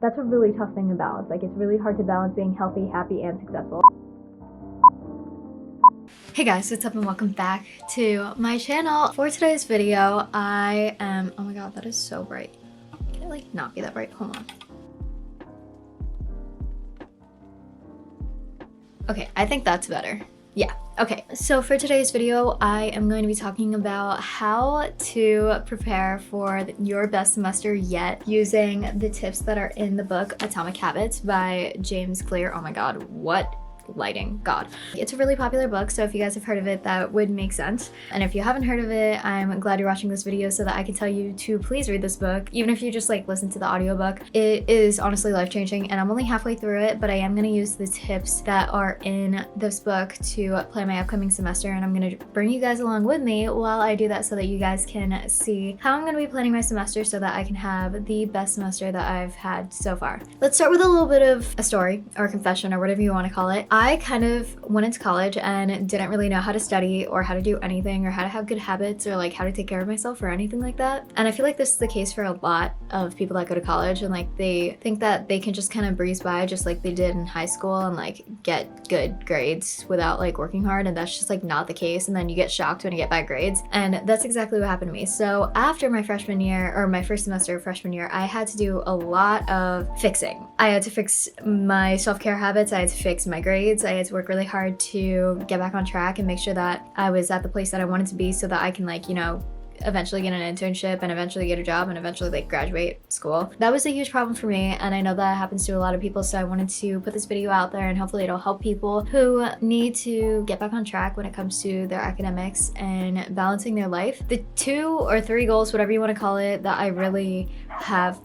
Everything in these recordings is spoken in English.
That's a really tough thing to balance. Like, it's really hard to balance being healthy, happy, and successful. Hey guys, what's up and welcome back to my channel. For today's video, I am, oh my god, that is so bright. Can it like not be that bright? Hold on. Okay, I think that's better. Yeah, okay. So for today's video, I am going to be talking about how to prepare for your best semester yet using the tips that are in the book Atomic Habits by James Clear. Oh my god, what lighting, god. It's a really popular book, so if you guys have heard of it, that would make sense. And if you haven't heard of it, I'm glad you're watching this video so that I can tell you to please read this book. Even if you just like listen to the audiobook, it is honestly life-changing, and I'm only halfway through it, but I am going to use the tips that are in this book to plan my upcoming semester, and I'm going to bring you guys along with me while I do that so that you guys can see how I'm going to be planning my semester so that I can have the best semester that I've had so far. Let's start with a little bit of a story or confession or whatever you want to call it. I kind of went into college and didn't really know how to study or how to do anything or how to have good habits or like how to take care of myself or anything like that. And I feel like this is the case for a lot of people that go to college, and like they think that they can just kind of breeze by just like they did in high school and like get good grades without like working hard, and that's just like not the case, and then you get shocked when you get bad grades. And that's exactly what happened to me. So after my freshman year, or my first semester of freshman year, I had to do a lot of fixing. I had to fix my self-care habits, I had to fix my grades, I had to work really hard to get back on track and make sure that I was at the place that I wanted to be so that I can like, you know, eventually get an internship and eventually get a job and eventually like graduate school. That was a huge problem for me, and I know that happens to a lot of people, so I wanted to put this video out there and hopefully it'll help people who need to get back on track when it comes to their academics and balancing their life. The 2 or 3 goals, whatever you want to call it, that I really have.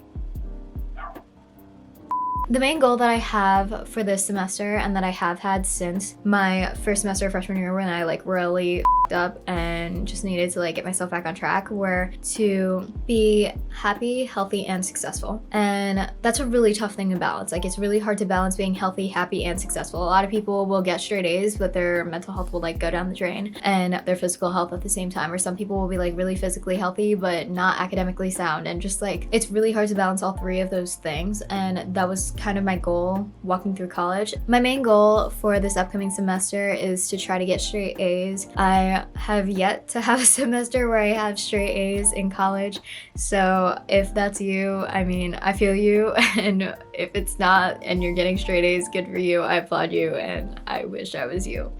The main goal that I have for this semester, and that I have had since my first semester of freshman year when I like really up and just needed to like get myself back on track, were to be happy, healthy, and successful. And that's a really tough thing to balance. Like, it's really hard to balance being healthy, happy, and successful. A lot of people will get straight A's, but their mental health will like go down the drain, and their physical health at the same time. Or some people will be like really physically healthy but not academically sound, and just like it's really hard to balance all 3 of those things. And that was kind of my goal walking through college. My main goal for this upcoming semester is to try to get straight A's. I have yet to have a semester where I have straight A's in college, so if that's you, I mean, I feel you, and if it's not and you're getting straight A's, good for you. I applaud you, and I wish I was you.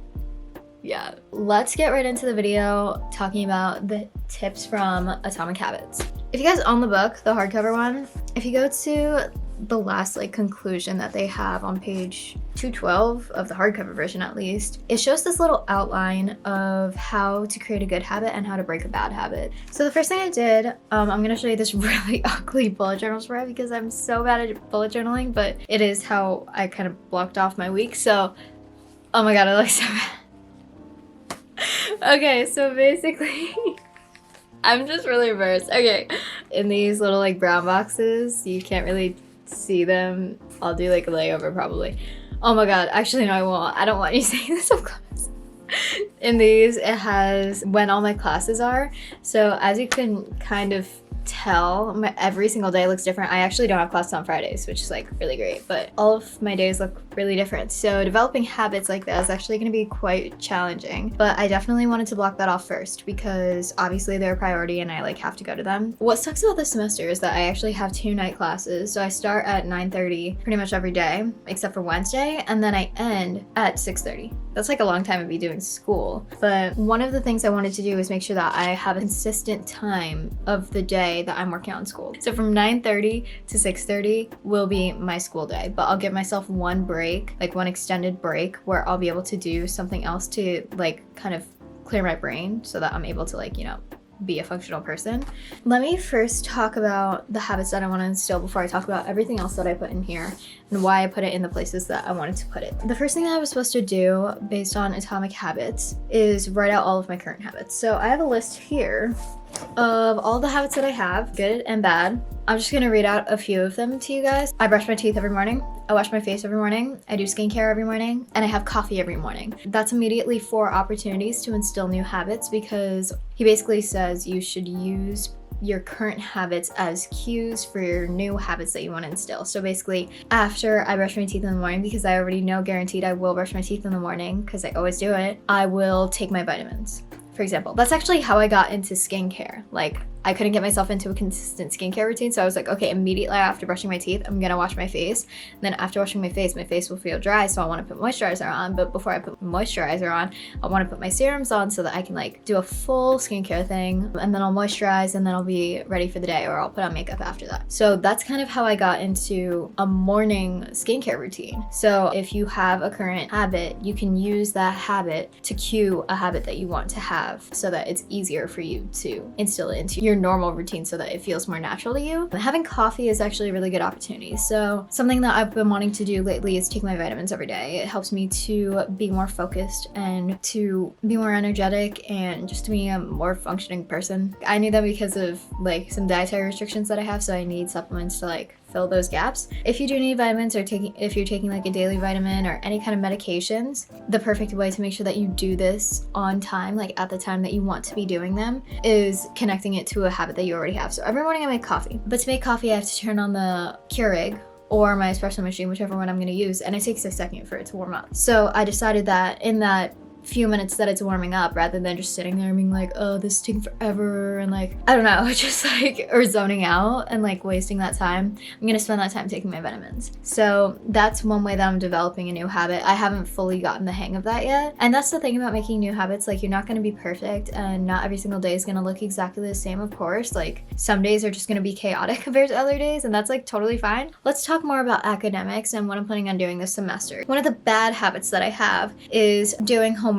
Yeah, let's get right into the video talking about the tips from Atomic Habits. If you guys own the book, the hardcover one, if you go to the last like conclusion that they have on page 212 of the hardcover version, at least, it shows this little outline of how to create a good habit and how to break a bad habit. So the first thing I did, I'm gonna show you this really ugly bullet journal spread because I'm so bad at bullet journaling, but it is how I kind of blocked off my week. So, oh my god, it looks so bad. Okay, so basically I'm just really embarrassed. Okay, in these little like brown boxes, you can't really see them. I'll do like a layover probably. Oh my god, actually no, I won't. I don't want you seeing this up close. In these, it has when all my classes are. So as you can kind of tell, every single day looks different. I actually don't have classes on Fridays, which is like really great, but all of my days look really different. So developing habits like that is actually going to be quite challenging, but I definitely wanted to block that off first because obviously they're a priority and I like have to go to them. What sucks about this semester is that I actually have 2 night classes. So I start at 9:30 pretty much every day except for Wednesday, and then I end at 6:30. That's like a long time to be doing school. But one of the things I wanted to do is make sure that I have a consistent time of the day that I'm working on school. So from 9:30 to 6:30 will be my school day, but I'll give myself one break, like one extended break where I'll be able to do something else to like kind of clear my brain so that I'm able to like, you know, be a functional person. Let me first talk about the habits that I want to instill before I talk about everything else that I put in here and why I put it in the places that I wanted to put it. The first thing that I was supposed to do based on Atomic Habits is write out all of my current habits. So I have a list here of all the habits that I have, good and bad. I'm just gonna read out a few of them to you guys. I brush my teeth every morning, I wash my face every morning, I do skincare every morning, and I have coffee every morning. That's immediately 4 opportunities to instill new habits because he basically says you should use your current habits as cues for your new habits that you want to instill. So basically, after I brush my teeth in the morning, because I already know guaranteed I will brush my teeth in the morning because I always do it, I will take my vitamins. For example, that's actually how I got into skincare. Like, I couldn't get myself into a consistent skincare routine, so I was like, okay, immediately after brushing my teeth, I'm gonna wash my face. And then after washing my face will feel dry, so I want to put moisturizer on. But before I put moisturizer on, I want to put my serums on so that I can like do a full skincare thing, and then I'll moisturize, and then I'll be ready for the day, or I'll put on makeup after that. So that's kind of how I got into a morning skincare routine. So if you have a current habit, you can use that habit to cue a habit that you want to have, so that it's easier for you to instill it into your normal routine so that it feels more natural to you. Having coffee is actually a really good opportunity. So something that I've been wanting to do lately is take my vitamins every day. It helps me to be more focused and to be more energetic and just to be a more functioning person. I need them because of like some dietary restrictions that I have, so I need supplements to like fill those gaps. If you do need vitamins, or if you're taking like a daily vitamin or any kind of medications, the perfect way to make sure that you do this on time, like at the time that you want to be doing them, is connecting it to a habit that you already have. So every morning I make coffee, but to make coffee I have to turn on the Keurig or my espresso machine, whichever one I'm going to use, and it takes a second for it to warm up. So I decided that in that few minutes that it's warming up, rather than just sitting there being like, oh, this is taking forever, and like, I don't know, just like, or zoning out and like wasting that time, I'm gonna spend that time taking my vitamins. So that's one way that I'm developing a new habit. I haven't fully gotten the hang of that yet. And that's the thing about making new habits, like you're not gonna be perfect, and not every single day is gonna look exactly the same, of course. Like some days are just gonna be chaotic compared to other days, and that's like totally fine. Let's talk more about academics and what I'm planning on doing this semester. One of the bad habits that I have is doing homework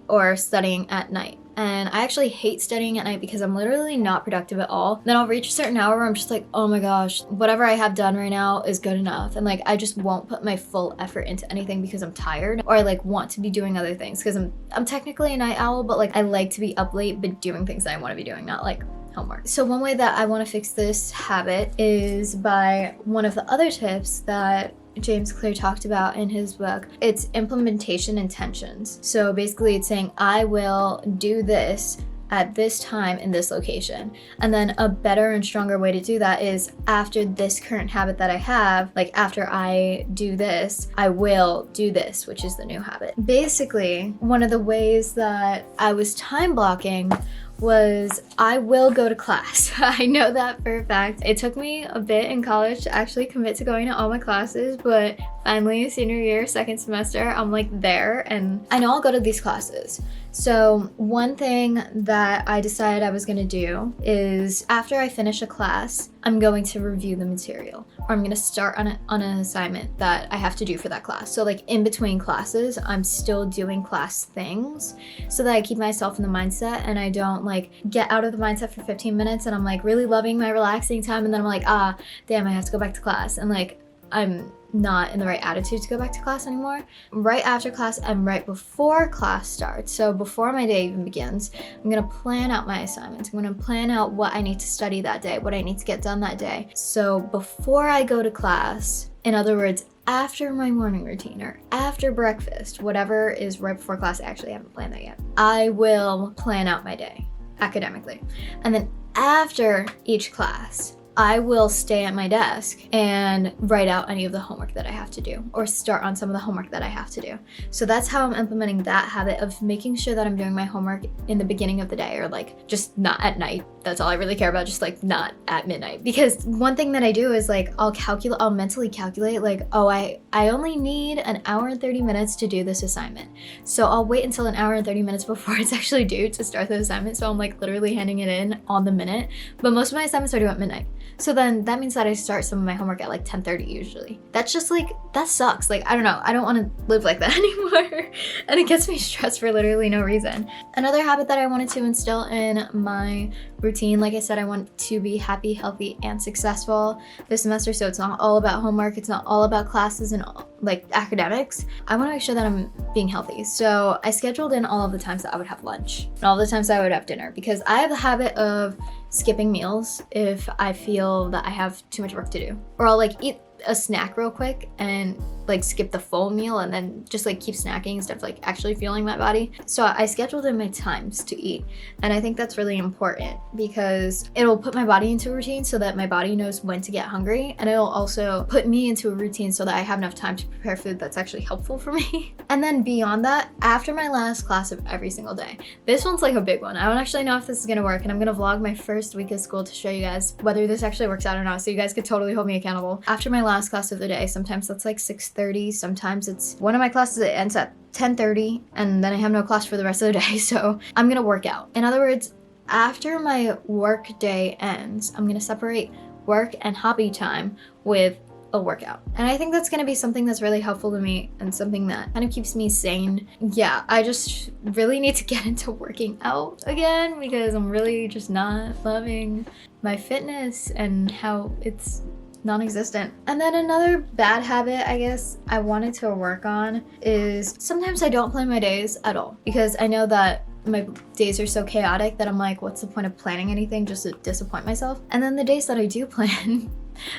or studying at night. And I actually hate studying at night because I'm literally not productive at all. Then I'll reach a certain hour where I'm just like, oh my gosh, whatever I have done right now is good enough. And like, I just won't put my full effort into anything because I'm tired, or I like want to be doing other things because I'm technically a night owl, but like I like to be up late but doing things that I want to be doing, not like homework. So one way that I want to fix this habit is by one of the other tips that James Clear talked about in his book. It's implementation intentions. So basically it's saying, I will do this at this time in this location. And then a better and stronger way to do that is, after this current habit that I have, like after I do this, I will do this, which is the new habit. Basically, one of the ways that I was time blocking was I will go to class. I know that for a fact. It took me a bit in college to actually commit to going to all my classes, but finally senior year, second semester, I'm like there, and I know I'll go to these classes. So one thing that I decided I was gonna do is, after I finish a class, I'm going to review the material, or I'm gonna start on an assignment that I have to do for that class. So like in between classes, I'm still doing class things so that I keep myself in the mindset and I don't like get out of the mindset for 15 minutes and I'm like really loving my relaxing time, and then I'm like, ah, damn, I have to go back to class, and like I'm not in the right attitude to go back to class anymore. Right after class and right before class starts, so before my day even begins, I'm gonna plan out my assignments. I'm gonna plan out what I need to study that day, what I need to get done that day. So before I go to class, in other words, after my morning routine or after breakfast, whatever is right before class, I actually haven't planned that yet, I will plan out my day academically. And then after each class, I will stay at my desk and write out any of the homework that I have to do, or start on some of the homework that I have to do. So that's how I'm implementing that habit of making sure that I'm doing my homework in the beginning of the day, or like just not at night. That's all I really care about, just like not at midnight. Because one thing that I do is like I'll mentally calculate like, oh, I only need an hour and 30 minutes to do this assignment. So I'll wait until an hour and 30 minutes before it's actually due to start the assignment. So I'm like literally handing it in on the minute. But most of my assignments are due at midnight. So then that means that I start some of my homework at like 10:30 usually. That's just like, that sucks. Like, I don't know. I don't want to live like that anymore. And it gets me stressed for literally no reason. Another habit that I wanted to instill in my routine, like I said, I want to be happy, healthy, and successful this semester. So it's not all about homework. It's not all about classes and like academics. I want to make sure that I'm being healthy. So I scheduled in all of the times that I would have lunch and all the times that I would have dinner, because I have the habit of skipping meals if I feel that I have too much work to do. Or I'll like eat a snack real quick and like skip the full meal and then just like keep snacking instead of like actually fueling my body. So I scheduled in my times to eat, and I think that's really important because it'll put my body into a routine so that my body knows when to get hungry, and it'll also put me into a routine so that I have enough time to prepare food that's actually helpful for me. And then beyond that, after my last class of every single day, this one's like a big one. I don't actually know if this is gonna work, and I'm gonna vlog my first week of school to show you guys whether this actually works out or not, so you guys could totally hold me accountable. After my last class of the day, sometimes that's like 6:30, sometimes it's one of my classes that ends at 10:30, and then I have no class for the rest of the day, so I'm gonna work out. In other words, after my work day ends, I'm gonna separate work and hobby time with a workout. And I think that's gonna be something that's really helpful to me and something that kind of keeps me sane. Yeah, I just really need to get into working out again because I'm really just not loving my fitness and how it's non-existent. And then another bad habit I guess I wanted to work on is sometimes I don't plan my days at all because I know that my days are so chaotic that I'm like, what's the point of planning anything just to disappoint myself? And then the days that I do plan,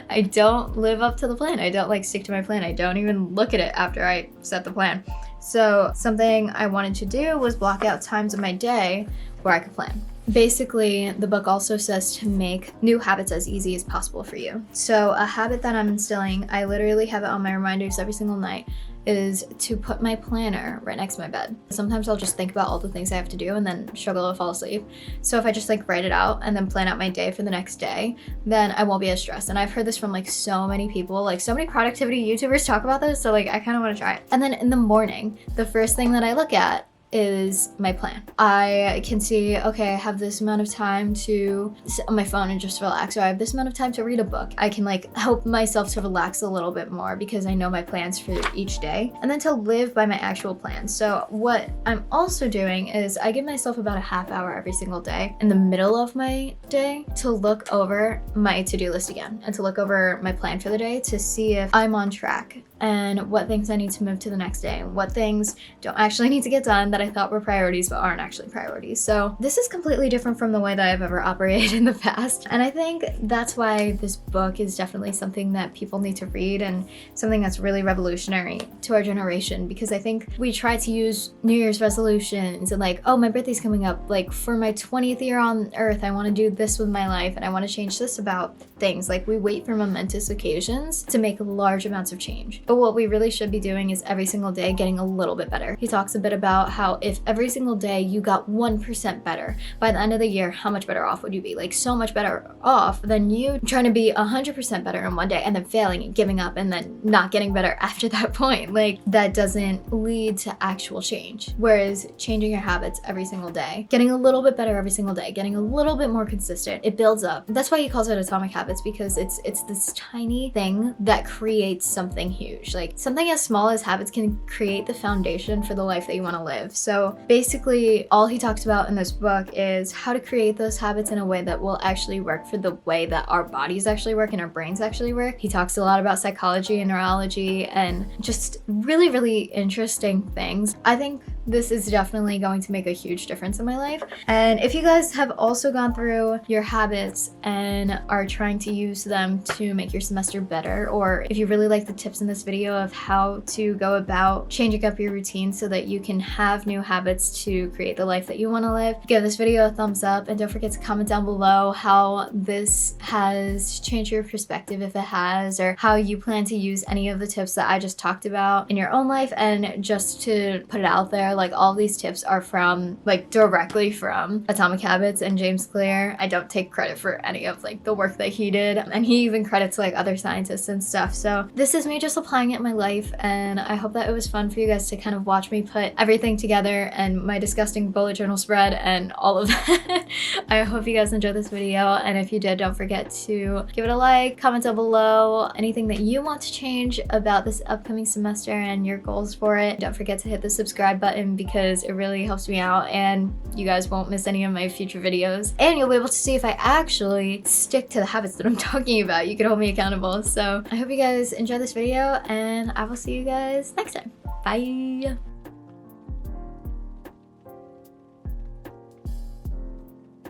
I don't live up to the plan. I don't like stick to my plan. I don't even look at it after I set the plan. So something I wanted to do was block out times of my day where I could plan. Basically, the book also says to make new habits as easy as possible for you. So a habit that I'm instilling, I literally have it on my reminders every single night, is to put my planner right next to my bed. Sometimes I'll just think about all the things I have to do and then struggle to fall asleep. So if I just like write it out and then plan out my day for the next day, then I won't be as stressed. And I've heard this from like so many people, like so many productivity YouTubers talk about this. So like I kind of want to try it. And then in the morning, the first thing that I look at is my plan. I can see, okay, I have this amount of time to sit on my phone and just relax, or I have this amount of time to read a book. I can like help myself to relax a little bit more because I know my plans for each day, and then to live by my actual plans. So what I'm also doing is I give myself about a half hour every single day in the middle of my day to look over my to-do list again and to look over my plan for the day to see if I'm on track and what things I need to move to the next day and what things don't actually need to get done that I thought were priorities but aren't actually priorities. So this is completely different from the way that I've ever operated in the past, and I think that's why this book is definitely something that people need to read and something that's really revolutionary to our generation, because I think we try to use New Year's resolutions and like, oh, my birthday's coming up, like for my 20th year on earth I want to do this with my life and I want to change this about things. Like we wait for momentous occasions to make large amounts of change. But what we really should be doing is every single day getting a little bit better. He talks a bit about how if every single day you got 1% better, by the end of the year, how much better off would you be? Like so much better off than you trying to be 100% better in one day and then failing and giving up and then not getting better after that point. Like that doesn't lead to actual change. Whereas changing your habits every single day, getting a little bit better every single day, getting a little bit more consistent, it builds up. That's why he calls it atomic habits, because it's this tiny thing that creates something huge. Like something as small as habits can create the foundation for the life that you want to live. So basically all he talks about in this book is how to create those habits in a way that will actually work for the way that our bodies actually work and our brains actually work. He talks a lot about psychology and neurology and just really, really interesting things. I think this is definitely going to make a huge difference in my life. And if you guys have also gone through your habits and are trying to use them to make your semester better, or if you really like the tips in this video of how to go about changing up your routine so that you can have new habits to create the life that you want to live, give this video a thumbs up and don't forget to comment down below how this has changed your perspective, if it has, or how you plan to use any of the tips that I just talked about in your own life. And just to put it out there, like all these tips are from like directly from Atomic Habits and James Clear. I don't take credit for any of like the work that he did, and he even credits like other scientists and stuff. So this is me just applying it in my life, and I hope that it was fun for you guys to kind of watch me put everything together and my disgusting bullet journal spread and all of that. I hope you guys enjoyed this video, and if you did, don't forget to give it a like, comment down below anything that you want to change about this upcoming semester and your goals for it. Don't forget to hit the subscribe button because it really helps me out and you guys won't miss any of my future videos, and you'll be able to see if I actually stick to the habits that I'm talking about. You can hold me accountable. So I hope you guys enjoy this video, and I will see you guys next time. Bye.